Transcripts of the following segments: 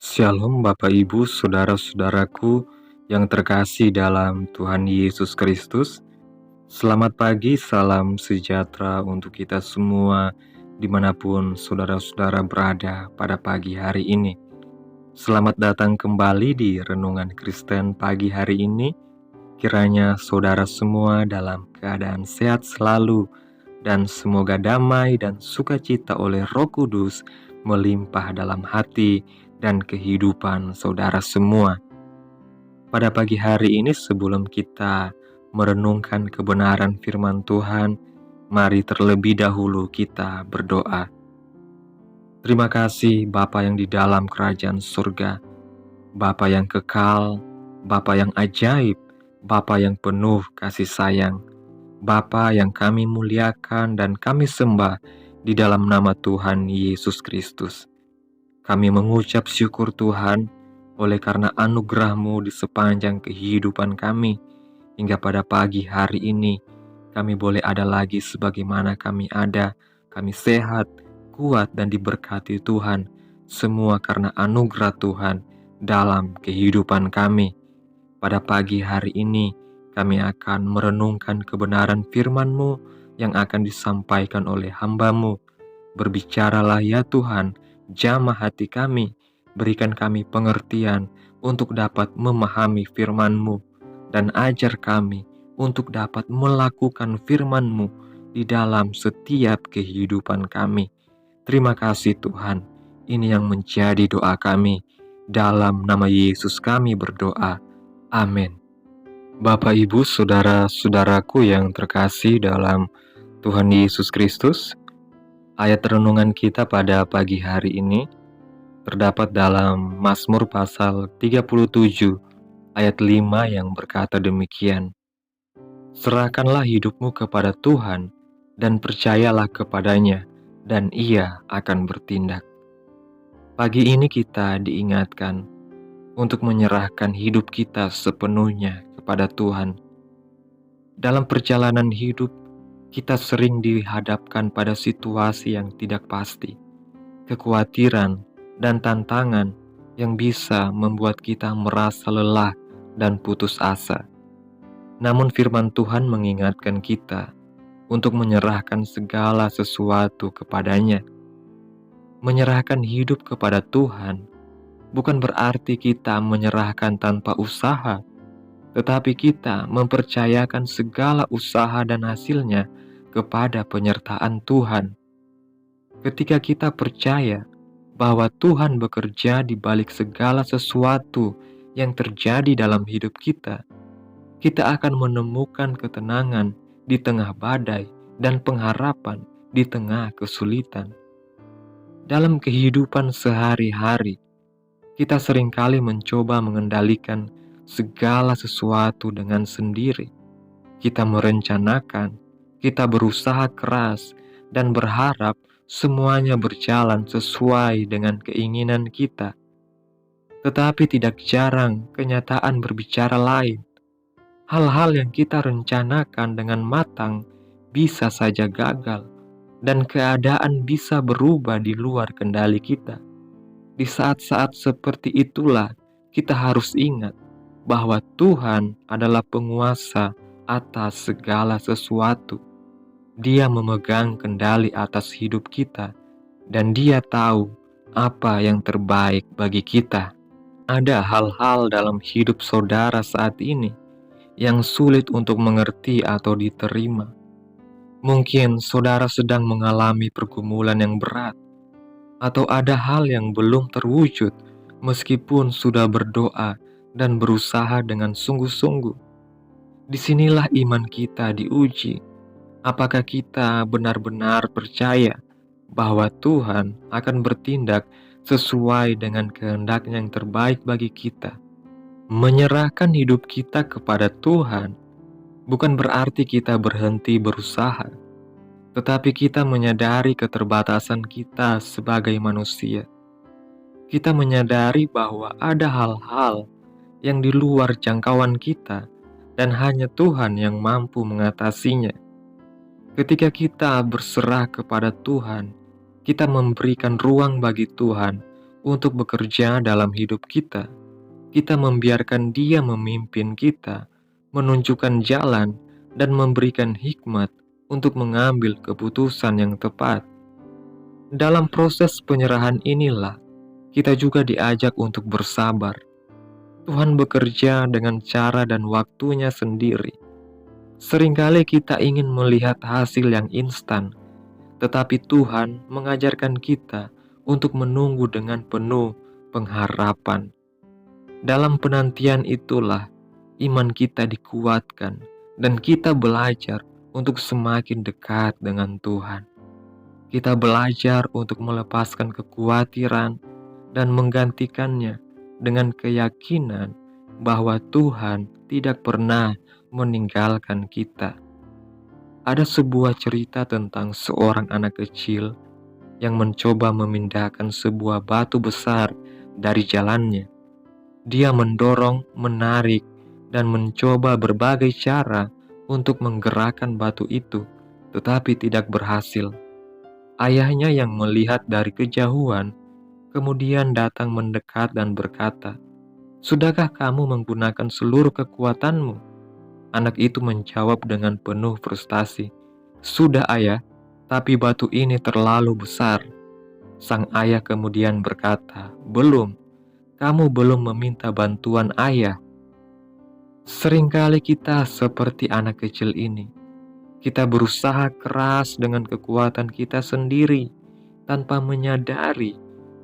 Shalom Bapak Ibu, saudara-saudaraku yang terkasih dalam Tuhan Yesus Kristus. Selamat pagi, salam sejahtera untuk kita semua dimanapun saudara-saudara berada pada pagi hari ini. Selamat datang kembali di Renungan Kristen pagi hari ini. Kiranya saudara semua dalam keadaan sehat selalu dan semoga damai dan sukacita oleh Roh Kudus melimpah dalam hati dan kehidupan saudara semua. Pada pagi hari ini sebelum kita merenungkan kebenaran firman Tuhan, mari terlebih dahulu kita berdoa. Terima kasih Bapa yang di dalam kerajaan surga, Bapa yang kekal, Bapa yang ajaib, Bapa yang penuh kasih sayang, Bapa yang kami muliakan dan kami sembah di dalam nama Tuhan Yesus Kristus. Kami mengucap syukur Tuhan oleh karena anugerah-Mu di sepanjang kehidupan kami. Hingga pada pagi hari ini kami boleh ada lagi sebagaimana kami ada. Kami sehat, kuat dan diberkati Tuhan. Semua karena anugerah Tuhan dalam kehidupan kami. Pada pagi hari ini kami akan merenungkan kebenaran firman-Mu yang akan disampaikan oleh hamba-Mu. Berbicaralah ya Tuhan, jamah hati kami, berikan kami pengertian untuk dapat memahami firman-Mu, dan ajar kami untuk dapat melakukan firman-Mu di dalam setiap kehidupan kami. Terima kasih Tuhan, ini yang menjadi doa kami. Dalam nama Yesus kami berdoa. Amin. Bapak, Ibu, saudara-saudaraku yang terkasih dalam Tuhan Yesus Kristus, ayat renungan kita pada pagi hari ini terdapat dalam Mazmur pasal 37 ayat 5 yang berkata demikian. Serahkanlah hidupmu kepada Tuhan dan percayalah kepadanya, dan Ia akan bertindak. Pagi ini kita diingatkan untuk menyerahkan hidup kita sepenuhnya kepada Tuhan. Dalam perjalanan hidup, kita sering dihadapkan pada situasi yang tidak pasti, kekhawatiran, dan tantangan yang bisa membuat kita merasa lelah dan putus asa. Namun firman Tuhan mengingatkan kita untuk menyerahkan segala sesuatu kepadanya. Menyerahkan hidup kepada Tuhan bukan berarti kita menyerahkan tanpa usaha, tetapi kita mempercayakan segala usaha dan hasilnya kepada penyertaan Tuhan. Ketika kita percaya bahwa Tuhan bekerja di balik segala sesuatu yang terjadi dalam hidup kita, kita akan menemukan ketenangan di tengah badai dan pengharapan di tengah kesulitan. Dalam kehidupan sehari-hari, kita seringkali mencoba mengendalikan segala sesuatu dengan sendiri. Kita merencanakan, kita berusaha keras, dan berharap semuanya berjalan sesuai dengan keinginan kita. Tetapi tidak jarang kenyataan berbicara lain. Hal-hal yang kita rencanakan dengan matang bisa saja gagal, dan keadaan bisa berubah di luar kendali kita. Di saat-saat seperti itulah kita harus ingat bahwa Tuhan adalah penguasa atas segala sesuatu. Dia memegang kendali atas hidup kita, dan Dia tahu apa yang terbaik bagi kita. Ada hal-hal dalam hidup saudara saat ini yang sulit untuk mengerti atau diterima. Mungkin saudara sedang mengalami pergumulan yang berat, atau ada hal yang belum terwujud meskipun sudah berdoa dan berusaha dengan sungguh-sungguh. Disinilah iman kita diuji. Apakah kita benar-benar percaya bahwa Tuhan akan bertindak sesuai dengan kehendak yang terbaik bagi kita? Menyerahkan hidup kita kepada Tuhan bukan berarti kita berhenti berusaha, tetapi kita menyadari keterbatasan kita sebagai manusia. Kita menyadari bahwa ada hal-hal yang di luar jangkauan kita, dan hanya Tuhan yang mampu mengatasinya. Ketika kita berserah kepada Tuhan, kita memberikan ruang bagi Tuhan untuk bekerja dalam hidup kita. Kita membiarkan Dia memimpin kita, menunjukkan jalan, dan memberikan hikmat untuk mengambil keputusan yang tepat. Dalam proses penyerahan inilah, kita juga diajak untuk bersabar. Tuhan bekerja dengan cara dan waktunya sendiri. Seringkali kita ingin melihat hasil yang instan, tetapi Tuhan mengajarkan kita untuk menunggu dengan penuh pengharapan. Dalam penantian itulah iman kita dikuatkan dan kita belajar untuk semakin dekat dengan Tuhan. Kita belajar untuk melepaskan kekhawatiran dan menggantikannya dengan keyakinan bahwa Tuhan tidak pernah meninggalkan kita. Ada sebuah cerita tentang seorang anak kecil yang mencoba memindahkan sebuah batu besar dari jalannya. Dia mendorong, menarik, dan mencoba berbagai cara untuk menggerakkan batu itu, tetapi tidak berhasil. Ayahnya yang melihat dari kejauhan, kemudian datang mendekat dan berkata, "Sudahkah kamu menggunakan seluruh kekuatanmu?" Anak itu menjawab dengan penuh frustasi, "Sudah ayah, tapi batu ini terlalu besar." Sang ayah kemudian berkata, "Belum, kamu belum meminta bantuan ayah." Seringkali kita seperti anak kecil ini. Kita berusaha keras dengan kekuatan kita sendiri tanpa menyadari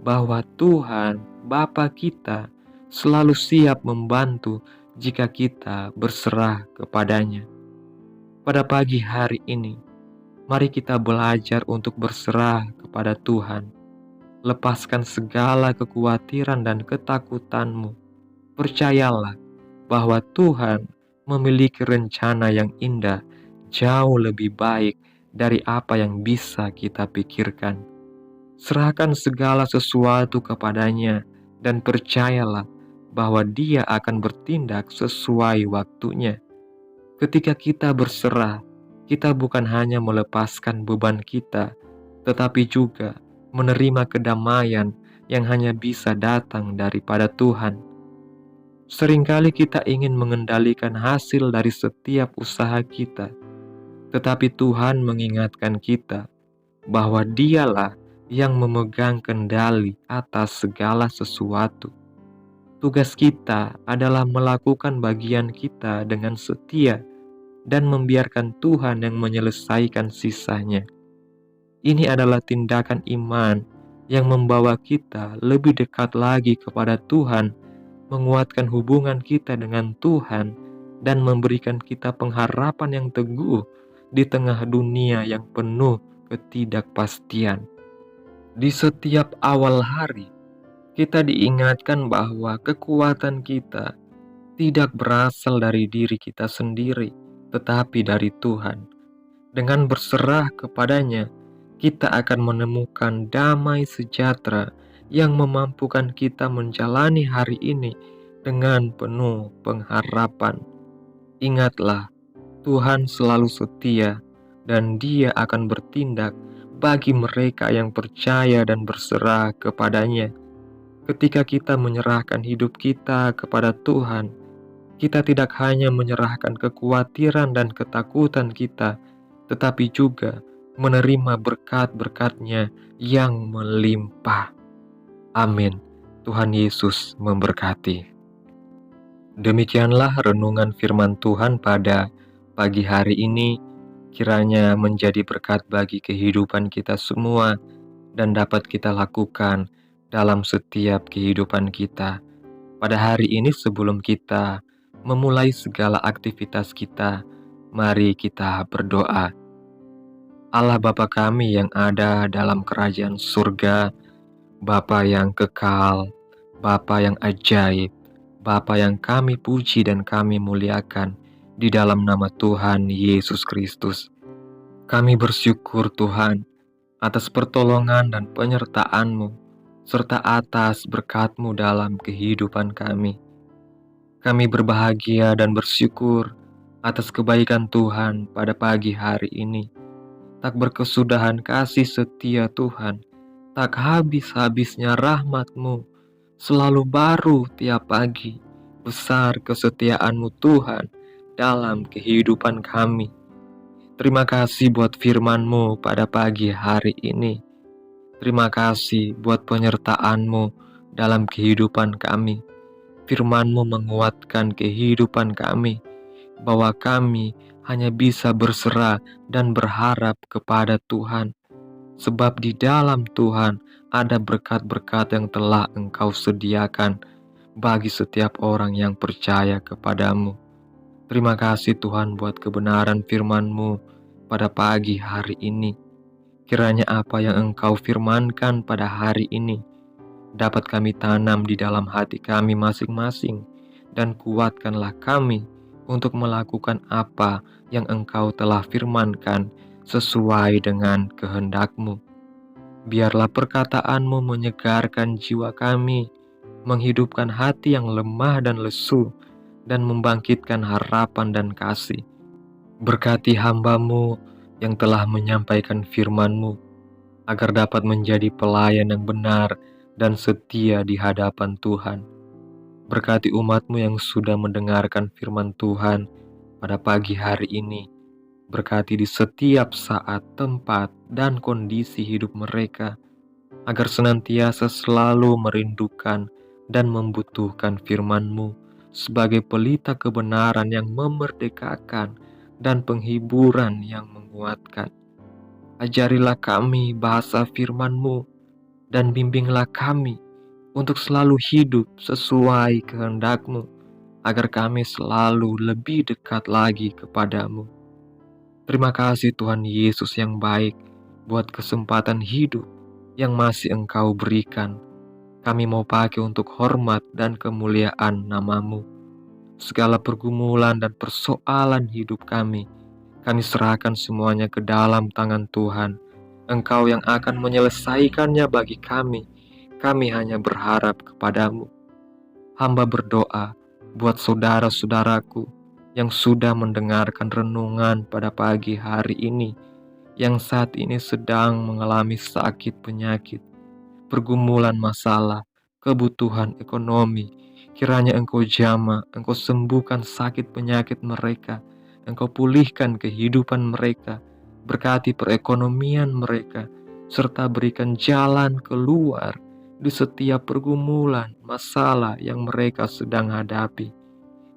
bahwa Tuhan, Bapa kita, selalu siap membantu jika kita berserah kepadanya. Pada pagi hari ini, mari kita belajar untuk berserah kepada Tuhan. Lepaskan segala kekhawatiran dan ketakutanmu. Percayalah bahwa Tuhan memiliki rencana yang indah, jauh lebih baik dari apa yang bisa kita pikirkan. Serahkan segala sesuatu kepadanya dan percayalah bahwa Dia akan bertindak sesuai waktunya. Ketika kita berserah, kita bukan hanya melepaskan beban kita, tetapi juga menerima kedamaian yang hanya bisa datang daripada Tuhan. Seringkali kita ingin mengendalikan hasil dari setiap usaha kita, tetapi Tuhan mengingatkan kita bahwa Dialah yang memegang kendali atas segala sesuatu. Tugas kita adalah melakukan bagian kita dengan setia dan membiarkan Tuhan yang menyelesaikan sisanya. Ini adalah tindakan iman yang membawa kita lebih dekat lagi kepada Tuhan, menguatkan hubungan kita dengan Tuhan, dan memberikan kita pengharapan yang teguh di tengah dunia yang penuh ketidakpastian. Di setiap awal hari, kita diingatkan bahwa kekuatan kita tidak berasal dari diri kita sendiri, tetapi dari Tuhan. Dengan berserah kepadanya, kita akan menemukan damai sejahtera yang memampukan kita menjalani hari ini dengan penuh pengharapan. Ingatlah, Tuhan selalu setia dan Dia akan bertindak bagi mereka yang percaya dan berserah kepadanya. Ketika kita menyerahkan hidup kita kepada Tuhan, kita tidak hanya menyerahkan kekhawatiran dan ketakutan kita, tetapi juga menerima berkat-berkat-Nya yang melimpah. Amin. Tuhan Yesus memberkati. Demikianlah renungan firman Tuhan pada pagi hari ini. Kiranya menjadi berkat bagi kehidupan kita semua dan dapat kita lakukan dalam setiap kehidupan kita. Pada hari ini sebelum kita memulai segala aktivitas kita, mari kita berdoa. Allah Bapa kami yang ada dalam kerajaan surga, Bapa yang kekal, Bapa yang ajaib, Bapa yang kami puji dan kami muliakan di dalam nama Tuhan Yesus Kristus. Kami bersyukur Tuhan atas pertolongan dan penyertaan-Mu, serta atas berkat-Mu dalam kehidupan kami. Kami berbahagia dan bersyukur atas kebaikan Tuhan pada pagi hari ini. Tak berkesudahan kasih setia Tuhan Tak habis-habisnya rahmat-Mu, selalu baru tiap pagi. Besar kesetiaan-Mu Tuhan dalam kehidupan kami. Terima kasih buat firman-Mu pada pagi hari ini. Terima kasih buat penyertaan-Mu dalam kehidupan kami. Firman-Mu menguatkan kehidupan kami, bahwa kami hanya bisa berserah dan berharap kepada Tuhan. Sebab di dalam Tuhan ada berkat-berkat yang telah Engkau sediakan bagi setiap orang yang percaya kepadamu. Terima kasih Tuhan buat kebenaran firman-Mu pada pagi hari ini. Kiranya apa yang Engkau firmankan pada hari ini dapat kami tanam di dalam hati kami masing-masing, dan kuatkanlah kami untuk melakukan apa yang Engkau telah firmankan sesuai dengan kehendak-Mu. Biarlah perkataan-Mu menyegarkan jiwa kami, menghidupkan hati yang lemah dan lesu, dan membangkitkan harapan dan kasih. Berkati hamba-Mu yang telah menyampaikan firman-Mu, agar dapat menjadi pelayan yang benar dan setia di hadapan Tuhan. Berkati umat-Mu yang sudah mendengarkan firman Tuhan pada pagi hari ini. Berkati di setiap saat, tempat, dan kondisi hidup mereka, agar senantiasa selalu merindukan dan membutuhkan firman-Mu sebagai pelita kebenaran yang memerdekakan dan penghiburan yang menguatkan. Ajarilah kami bahasa firman-Mu, dan bimbinglah kami untuk selalu hidup sesuai kehendak-Mu, agar kami selalu lebih dekat lagi kepadamu. Terima kasih Tuhan Yesus yang baik buat kesempatan hidup yang masih Engkau berikan. Kami mau pakai untuk hormat dan kemuliaan nama-Mu. Segala pergumulan dan persoalan hidup kami serahkan semuanya ke dalam tangan Tuhan. Engkau yang akan menyelesaikannya bagi kami. Kami hanya berharap kepadamu. Hamba berdoa buat saudara-saudaraku yang sudah mendengarkan renungan pada pagi hari ini, yang saat ini sedang mengalami sakit penyakit, pergumulan masalah, kebutuhan ekonomi. Kiranya Engkau jamah, Engkau sembuhkan sakit penyakit mereka, Engkau pulihkan kehidupan mereka, berkati perekonomian mereka, serta berikan jalan keluar di setiap pergumulan, masalah yang mereka sedang hadapi.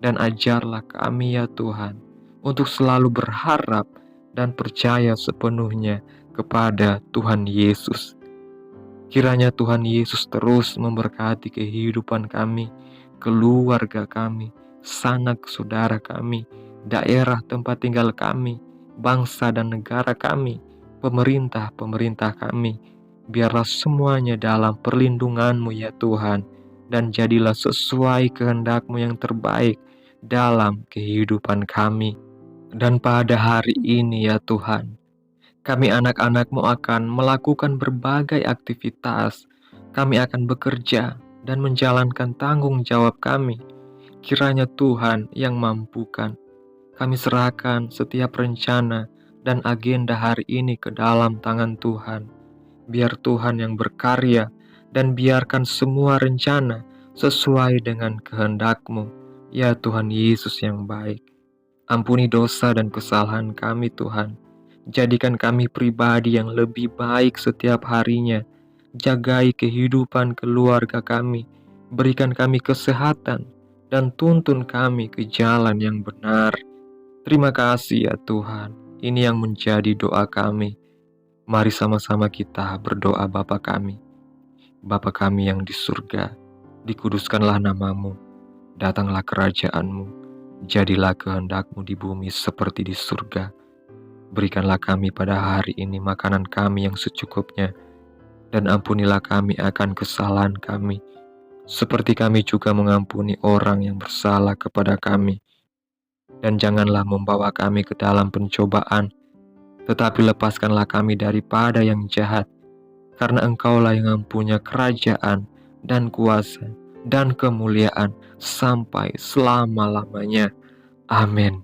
Dan ajarlah kami ya Tuhan, untuk selalu berharap dan percaya sepenuhnya kepada Tuhan Yesus. Kiranya Tuhan Yesus terus memberkati kehidupan kami, keluarga kami, sanak saudara kami, daerah tempat tinggal kami, bangsa dan negara kami, pemerintah kami. Biarlah semuanya dalam perlindungan-Mu ya Tuhan, dan jadilah sesuai kehendak-Mu yang terbaik dalam kehidupan kami. Dan pada hari ini ya Tuhan, kami anak-anak-Mu akan melakukan berbagai aktivitas. Kami akan bekerja dan menjalankan tanggung jawab kami. Kiranya Tuhan yang mampukan. Kami serahkan setiap rencana dan agenda hari ini ke dalam tangan Tuhan. Biar Tuhan yang berkarya, dan biarkan semua rencana sesuai dengan kehendak-Mu, ya Tuhan Yesus yang baik. Ampuni dosa dan kesalahan kami Tuhan. Jadikan kami pribadi yang lebih baik setiap harinya. Jagai kehidupan keluarga kami. Berikan kami kesehatan, dan tuntun kami ke jalan yang benar. Terima kasih ya Tuhan. Ini yang menjadi doa kami. Mari sama-sama kita berdoa. Bapa kami. Bapa kami yang di surga, dikuduskanlah nama-Mu. Datanglah kerajaan-Mu. Jadilah kehendak-Mu di bumi seperti di surga. Berikanlah kami pada hari ini makanan kami yang secukupnya, dan ampunilah kami akan kesalahan kami, seperti kami juga mengampuni orang yang bersalah kepada kami. Dan janganlah membawa kami ke dalam pencobaan, tetapi lepaskanlah kami daripada yang jahat, karena Engkaulah yang mempunyai kerajaan dan kuasa dan kemuliaan sampai selama-lamanya. Amin.